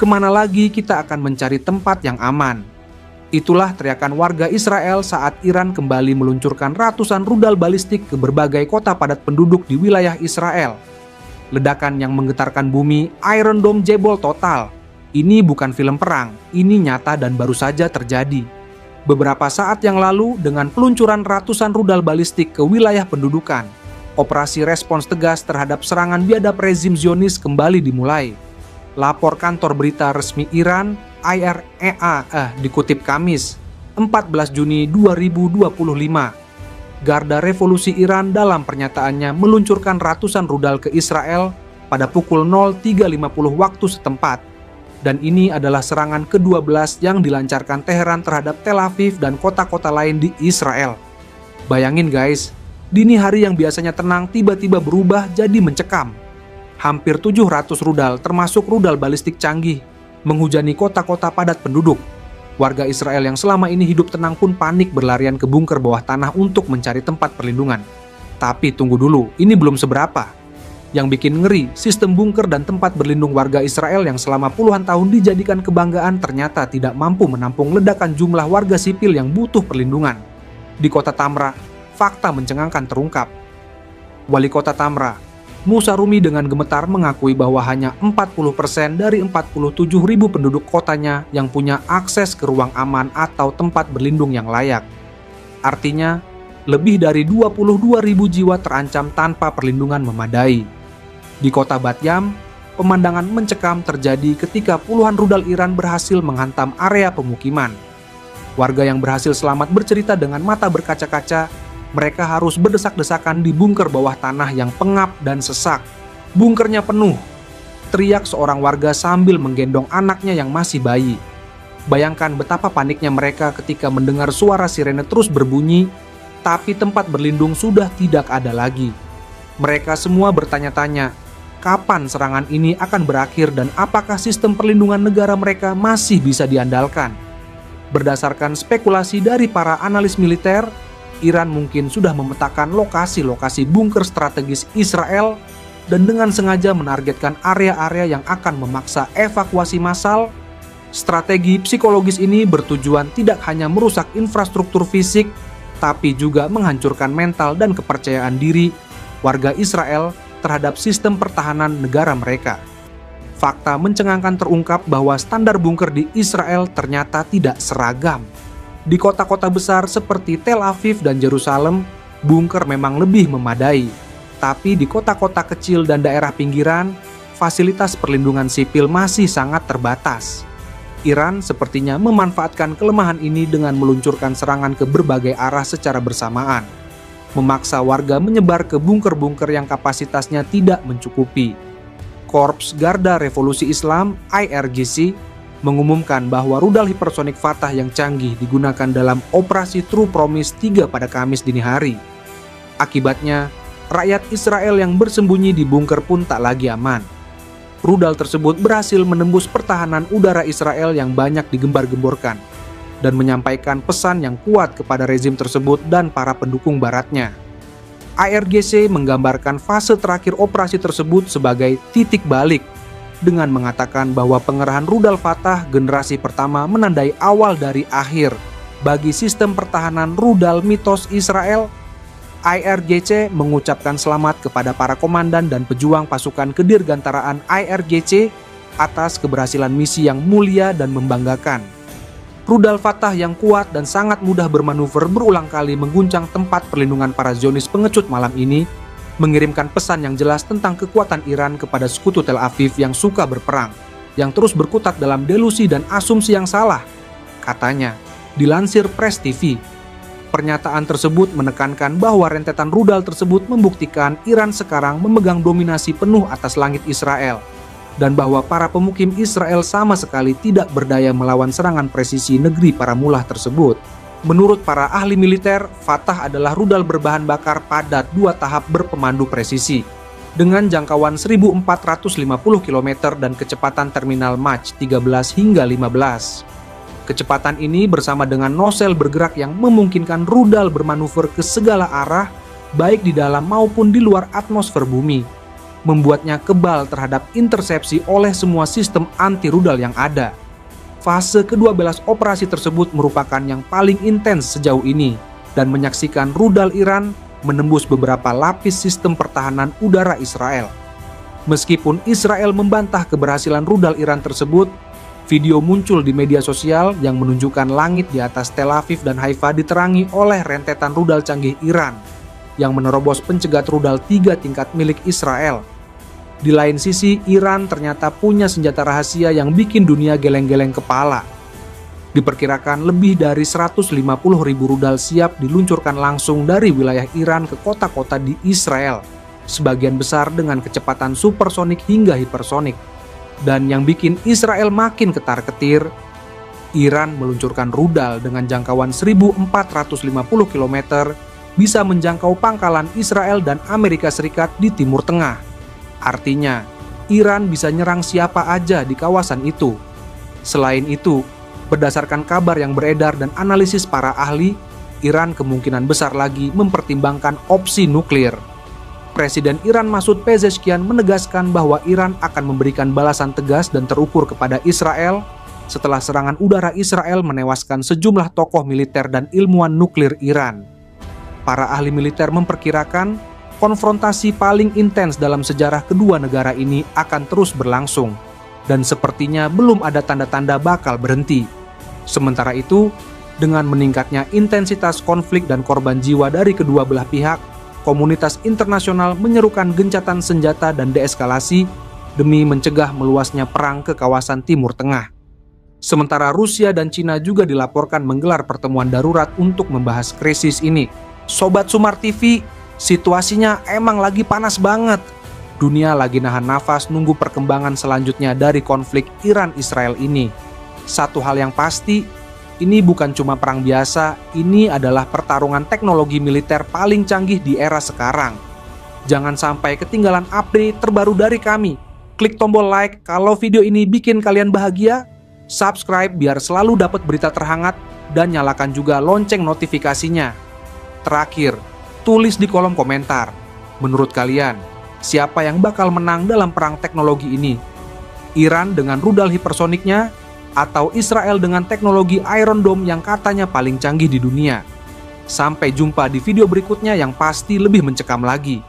Kemana lagi kita akan mencari tempat yang aman? Itulah teriakan warga Israel saat Iran kembali meluncurkan ratusan rudal balistik ke berbagai kota padat penduduk di wilayah Israel. Ledakan yang menggetarkan bumi, Iron Dome jebol total. Ini bukan film perang, ini nyata dan baru saja terjadi. Beberapa saat yang lalu, dengan peluncuran ratusan rudal balistik ke wilayah pendudukan, operasi respons tegas terhadap serangan biadab rezim Zionis kembali dimulai. Lapor kantor berita resmi Iran, IREA, dikutip Kamis, 14 Juni 2025. Garda Revolusi Iran dalam pernyataannya meluncurkan ratusan rudal ke Israel pada pukul 03.50 waktu setempat. Dan ini adalah serangan ke-12 yang dilancarkan Teheran terhadap Tel Aviv dan kota-kota lain di Israel. Bayangin guys, dini hari yang biasanya tenang tiba-tiba berubah jadi mencekam. Hampir 700 rudal termasuk rudal balistik canggih menghujani kota-kota padat penduduk. Warga Israel yang selama ini hidup tenang pun panik berlarian ke bunker bawah tanah untuk mencari tempat perlindungan. Tapi tunggu dulu, ini belum seberapa. Yang bikin ngeri, sistem bunker dan tempat berlindung warga Israel yang selama puluhan tahun dijadikan kebanggaan ternyata tidak mampu menampung ledakan jumlah warga sipil yang butuh perlindungan. Di kota Tamra, fakta mencengangkan terungkap. Wali kota Tamra, Musa Rumi dengan gemetar mengakui bahwa hanya 40% dari 47.000 penduduk kotanya yang punya akses ke ruang aman atau tempat berlindung yang layak. Artinya, lebih dari 22.000 jiwa terancam tanpa perlindungan memadai. Di kota Bat Yam, pemandangan mencekam terjadi ketika puluhan rudal Iran berhasil menghantam area pemukiman. Warga yang berhasil selamat bercerita dengan mata berkaca-kaca. Mereka harus berdesak-desakan di bunker bawah tanah yang pengap dan sesak. Bunkernya penuh, teriak seorang warga sambil menggendong anaknya yang masih bayi. Bayangkan betapa paniknya mereka ketika mendengar suara sirene terus berbunyi, tapi tempat berlindung sudah tidak ada lagi. Mereka semua bertanya-tanya, kapan serangan ini akan berakhir dan apakah sistem perlindungan negara mereka masih bisa diandalkan? Berdasarkan spekulasi dari para analis militer, Iran mungkin sudah memetakan lokasi-lokasi bunker strategis Israel dan dengan sengaja menargetkan area-area yang akan memaksa evakuasi massal. Strategi psikologis ini bertujuan tidak hanya merusak infrastruktur fisik, tapi juga menghancurkan mental dan kepercayaan diri warga Israel terhadap sistem pertahanan negara mereka. Fakta mencengangkan terungkap bahwa standar bunker di Israel ternyata tidak seragam. Di kota-kota besar seperti Tel Aviv dan Yerusalem, bunker memang lebih memadai. Tapi di kota-kota kecil dan daerah pinggiran, fasilitas perlindungan sipil masih sangat terbatas. Iran sepertinya memanfaatkan kelemahan ini dengan meluncurkan serangan ke berbagai arah secara bersamaan, memaksa warga menyebar ke bunker-bunker yang kapasitasnya tidak mencukupi. Korps Garda Revolusi Islam (IRGC) mengumumkan bahwa rudal hipersonik Fatah yang canggih digunakan dalam operasi True Promise 3 pada Kamis dini hari. Akibatnya, rakyat Israel yang bersembunyi di bunker pun tak lagi aman. Rudal tersebut berhasil menembus pertahanan udara Israel yang banyak digembar-gemborkan dan menyampaikan pesan yang kuat kepada rezim tersebut dan para pendukung baratnya. IRGC menggambarkan fase terakhir operasi tersebut sebagai titik balik dengan mengatakan bahwa pengerahan rudal Fatah generasi pertama menandai awal dari akhir bagi sistem pertahanan rudal mitos Israel. IRGC mengucapkan selamat kepada para komandan dan pejuang pasukan kedirgantaraan IRGC atas keberhasilan misi yang mulia dan membanggakan. Rudal Fatah yang kuat dan sangat mudah bermanuver berulang kali mengguncang tempat perlindungan para Zionis pengecut malam ini, mengirimkan pesan yang jelas tentang kekuatan Iran kepada sekutu Tel Aviv yang suka berperang, yang terus berkutat dalam delusi dan asumsi yang salah, katanya, dilansir Press TV. Pernyataan tersebut menekankan bahwa rentetan rudal tersebut membuktikan Iran sekarang memegang dominasi penuh atas langit Israel, dan bahwa para pemukim Israel sama sekali tidak berdaya melawan serangan presisi negeri para mullah tersebut. Menurut para ahli militer, Fatah adalah rudal berbahan bakar padat 2 tahap berpemandu presisi dengan jangkauan 1.450 km dan kecepatan terminal Mach 13 hingga 15. Kecepatan ini bersama dengan nosel bergerak yang memungkinkan rudal bermanuver ke segala arah, baik di dalam maupun di luar atmosfer bumi. membuatnya kebal terhadap intersepsi oleh semua sistem anti-rudal yang ada. Fase ke-12 operasi tersebut merupakan yang paling intens sejauh ini dan menyaksikan rudal Iran menembus beberapa lapis sistem pertahanan udara Israel. Meskipun Israel membantah keberhasilan rudal Iran tersebut, video muncul di media sosial yang menunjukkan langit di atas Tel Aviv dan Haifa diterangi oleh rentetan rudal canggih Iran yang menerobos pencegat rudal 3 tingkat milik Israel. Di lain sisi, Iran ternyata punya senjata rahasia yang bikin dunia geleng-geleng kepala. Diperkirakan lebih dari 150.000 rudal siap diluncurkan langsung dari wilayah Iran ke kota-kota di Israel, sebagian besar dengan kecepatan supersonik hingga hipersonik. Dan yang bikin Israel makin ketar-ketir, Iran meluncurkan rudal dengan jangkauan 1.450 km bisa menjangkau pangkalan Israel dan Amerika Serikat di Timur Tengah. Artinya, Iran bisa nyerang siapa aja di kawasan itu. Selain itu, berdasarkan kabar yang beredar dan analisis para ahli, Iran kemungkinan besar lagi mempertimbangkan opsi nuklir. Presiden Iran Masoud Pezeshkian menegaskan bahwa Iran akan memberikan balasan tegas dan terukur kepada Israel setelah serangan udara Israel menewaskan sejumlah tokoh militer dan ilmuwan nuklir Iran. Para ahli militer memperkirakan konfrontasi paling intens dalam sejarah kedua negara ini akan terus berlangsung, dan sepertinya belum ada tanda-tanda bakal berhenti. Sementara itu, dengan meningkatnya intensitas konflik dan korban jiwa dari kedua belah pihak, komunitas internasional menyerukan gencatan senjata dan deeskalasi demi mencegah meluasnya perang ke kawasan Timur Tengah. Sementara Rusia dan Cina juga dilaporkan menggelar pertemuan darurat untuk membahas krisis ini. Sobat Sumar TV, situasinya emang lagi panas banget. Dunia lagi nahan nafas nunggu perkembangan selanjutnya dari konflik Iran-Israel ini. Satu hal yang pasti, ini bukan cuma perang biasa, ini adalah pertarungan teknologi militer paling canggih di era sekarang. Jangan sampai ketinggalan update terbaru dari kami. Klik tombol like kalau video ini bikin kalian bahagia, subscribe biar selalu dapat berita terhangat, dan nyalakan juga lonceng notifikasinya. Terakhir, tulis di kolom komentar, menurut kalian, siapa yang bakal menang dalam perang teknologi ini? Iran dengan rudal hipersoniknya, atau Israel dengan teknologi Iron Dome yang katanya paling canggih di dunia? Sampai jumpa di video berikutnya yang pasti lebih mencekam lagi.